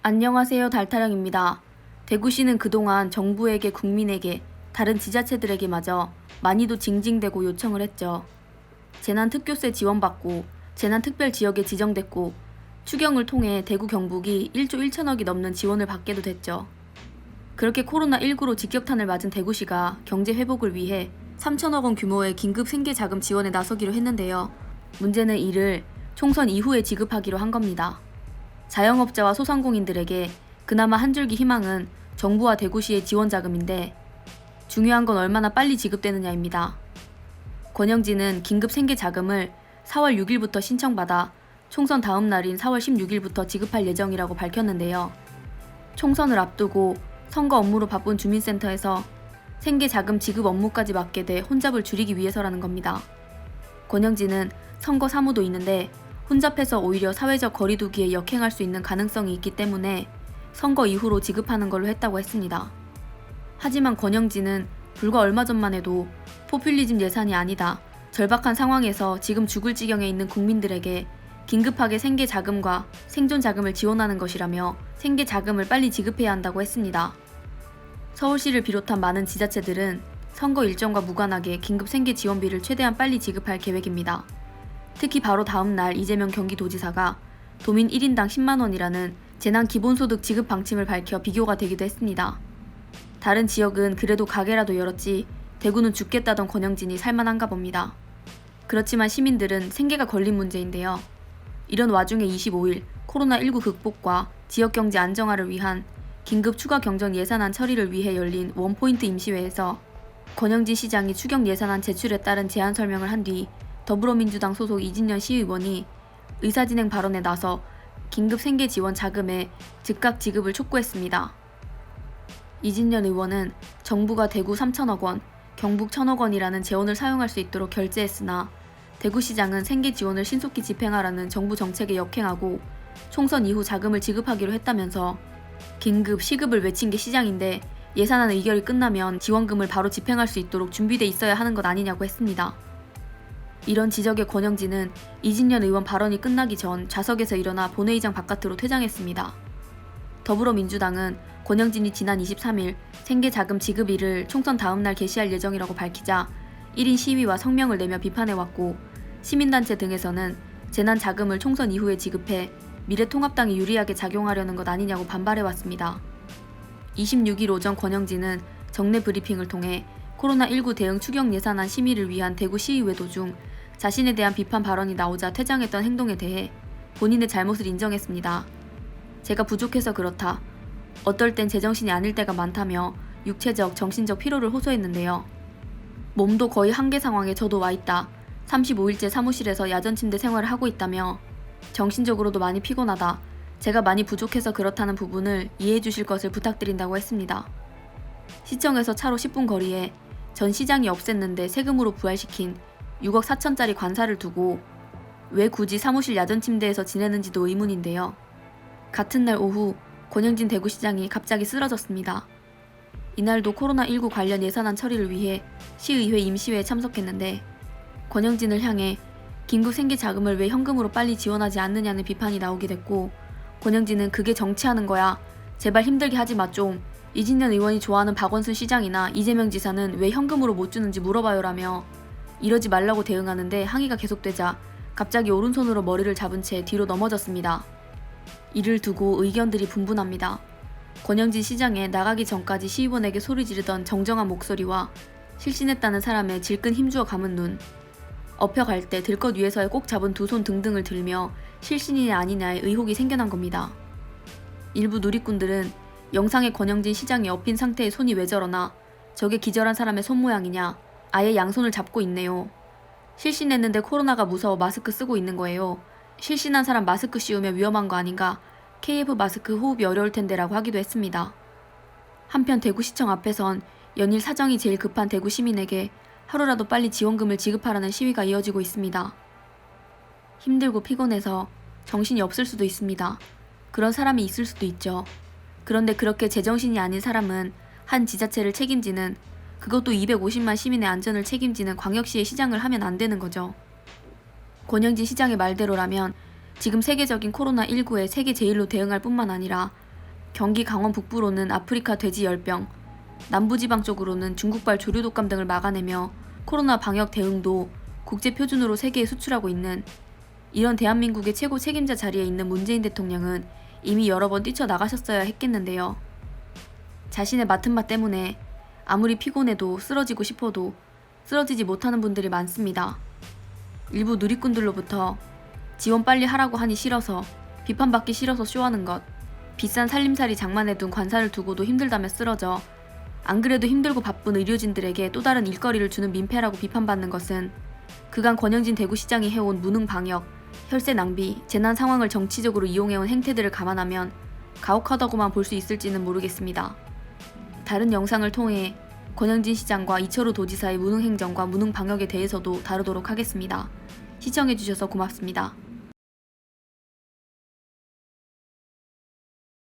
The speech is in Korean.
안녕하세요. 달타령입니다. 대구시는 그동안 정부에게 국민에게 다른 지자체들에게마저 많이도 징징대고 요청을 했죠. 재난특교세 지원받고 재난특별지역에 지정됐고 추경을 통해 대구 경북이 1조 1천억이 넘는 지원을 받게도 됐죠. 그렇게 코로나19로 직격탄을 맞은 대구시가 경제 회복을 위해 3천억 원 규모의 긴급 생계자금 지원에 나서기로 했는데요. 문제는 이를 총선 이후에 지급하기로 한 겁니다. 자영업자와 소상공인들에게 그나마 한 줄기 희망은 정부와 대구시의 지원 자금인데 중요한 건 얼마나 빨리 지급되느냐입니다. 권영진은 긴급 생계 자금을 4월 6일부터 신청받아 총선 다음 날인 4월 16일부터 지급할 예정이라고 밝혔는데요. 총선을 앞두고 선거 업무로 바쁜 주민센터에서 생계 자금 지급 업무까지 맡게 돼 혼잡을 줄이기 위해서라는 겁니다. 권영진은 선거 사무도 있는데 혼잡해서 오히려 사회적 거리두기에 역행할 수 있는 가능성이 있기 때문에 선거 이후로 지급하는 걸로 했다고 했습니다. 하지만 권영진은 불과 얼마 전만 해도 포퓰리즘 예산이 아니다. 절박한 상황에서 지금 죽을 지경에 있는 국민들에게 긴급하게 생계 자금과 생존 자금을 지원하는 것이라며 생계 자금을 빨리 지급해야 한다고 했습니다. 서울시를 비롯한 많은 지자체들은 선거 일정과 무관하게 긴급 생계 지원비를 최대한 빨리 지급할 계획입니다. 특히 바로 다음 날 이재명 경기도지사가 도민 1인당 10만 원이라는 재난 기본소득 지급 방침을 밝혀 비교가 되기도 했습니다. 다른 지역은 그래도 가게라도 열었지 대구는 죽겠다던 권영진이 살만한가 봅니다. 그렇지만 시민들은 생계가 걸린 문제인데요. 이런 와중에 25일 코로나19 극복과 지역경제 안정화를 위한 긴급 추가 경정 예산안 처리를 위해 열린 원포인트 임시회에서 권영진 시장이 추경 예산안 제출에 따른 제안 설명을 한 뒤 더불어민주당 소속 이진년 시의원이 의사진행 발언에 나서 긴급 생계 지원 자금의 즉각 지급을 촉구했습니다. 이진년 의원은 정부가 대구 3천억 원, 경북 1천억 원이라는 재원을 사용할 수 있도록 결재했으나 대구시장은 생계 지원을 신속히 집행하라는 정부 정책에 역행하고 총선 이후 자금을 지급하기로 했다면서 긴급 시급을 외친 게 시장인데 예산안 의결이 끝나면 지원금을 바로 집행할 수 있도록 준비돼 있어야 하는 것 아니냐고 했습니다. 이런 지적에 권영진은 이진년 의원 발언이 끝나기 전 좌석에서 일어나 본회의장 바깥으로 퇴장했습니다. 더불어민주당은 권영진이 지난 23일 생계자금 지급일을 총선 다음 날 개시할 예정이라고 밝히자 1인 시위와 성명을 내며 비판해왔고 시민단체 등에서는 재난자금을 총선 이후에 지급해 미래통합당이 유리하게 작용하려는 것 아니냐고 반발해왔습니다. 26일 오전 권영진은 정례 브리핑을 통해 코로나19 대응 추경 예산안 심의를 위한 대구 시의회 도중 자신에 대한 비판 발언이 나오자 퇴장했던 행동에 대해 본인의 잘못을 인정했습니다. 제가 부족해서 그렇다. 어떨 땐 제정신이 아닐 때가 많다며 육체적, 정신적 피로를 호소했는데요. 몸도 거의 한계 상황에 저도 와 있다. 35일째 사무실에서 야전 침대 생활을 하고 있다며 정신적으로도 많이 피곤하다. 제가 많이 부족해서 그렇다는 부분을 이해해 주실 것을 부탁드린다고 했습니다. 시청에서 차로 10분 거리에 전 시장이 없앴는데 세금으로 부활시킨 6억 4천짜리 관사를 두고 왜 굳이 사무실 야전 침대에서 지내는지도 의문인데요. 같은 날 오후 권영진 대구시장이 갑자기 쓰러졌습니다. 이날도 코로나19 관련 예산안 처리를 위해 시의회 임시회에 참석했는데 권영진을 향해 긴급 생계 자금을 왜 현금으로 빨리 지원하지 않느냐는 비판이 나오게 됐고 권영진은 그게 정치하는 거야. 제발 힘들게 하지 마 좀. 이진년 의원이 좋아하는 박원순 시장이나 이재명 지사는 왜 현금으로 못 주는지 물어봐요라며 이러지 말라고 대응하는데 항의가 계속되자 갑자기 오른손으로 머리를 잡은 채 뒤로 넘어졌습니다. 이를 두고 의견들이 분분합니다. 권영진 시장에 나가기 전까지 시의원에게 소리 지르던 정정한 목소리와 실신했다는 사람의 질끈 힘주어 감은 눈, 업혀갈 때 들것 위에서의 꼭 잡은 두 손 등등을 들며 실신이냐 아니냐의 의혹이 생겨난 겁니다. 일부 누리꾼들은 영상에 권영진 시장이 엎인 상태의 손이 왜 저러나 저게 기절한 사람의 손 모양이냐 아예 양손을 잡고 있네요. 실신했는데 코로나가 무서워 마스크 쓰고 있는 거예요. 실신한 사람 마스크 씌우면 위험한 거 아닌가 KF 마스크 호흡이 어려울 텐데라고 하기도 했습니다. 한편 대구시청 앞에선 연일 사정이 제일 급한 대구 시민에게 하루라도 빨리 지원금을 지급하라는 시위가 이어지고 있습니다. 힘들고 피곤해서 정신이 없을 수도 있습니다. 그런 사람이 있을 수도 있죠. 그런데 그렇게 제정신이 아닌 사람은 한 지자체를 책임지는 그것도 250만 시민의 안전을 책임지는 광역시의 시장을 하면 안 되는 거죠. 권영진 시장의 말대로라면 지금 세계적인 코로나19에 세계 제일로 대응할 뿐만 아니라 경기 강원 북부로는 아프리카 돼지 열병, 남부지방 쪽으로는 중국발 조류 독감 등을 막아내며 코로나 방역 대응도 국제 표준으로 세계에 수출하고 있는 이런 대한민국의 최고 책임자 자리에 있는 문재인 대통령은 이미 여러 번 뛰쳐나가셨어야 했겠는데요. 자신의 맡은 바 때문에 아무리 피곤해도 쓰러지고 싶어도 쓰러지지 못하는 분들이 많습니다. 일부 누리꾼들로부터 지원 빨리 하라고 하니 싫어서, 비판받기 싫어서 쇼하는 것, 비싼 살림살이 장만해둔 관사를 두고도 힘들다며 쓰러져 안 그래도 힘들고 바쁜 의료진들에게 또 다른 일거리를 주는 민폐라고 비판받는 것은 그간 권영진 대구시장이 해온 무능 방역, 혈세 낭비, 재난 상황을 정치적으로 이용해온 행태들을 감안하면 가혹하다고만 볼 수 있을지는 모르겠습니다. 다른 영상을 통해 권영진 시장과 이철우 도지사의 무능 행정과 무능 방역에 대해서도 다루도록 하겠습니다. 시청해주셔서 고맙습니다.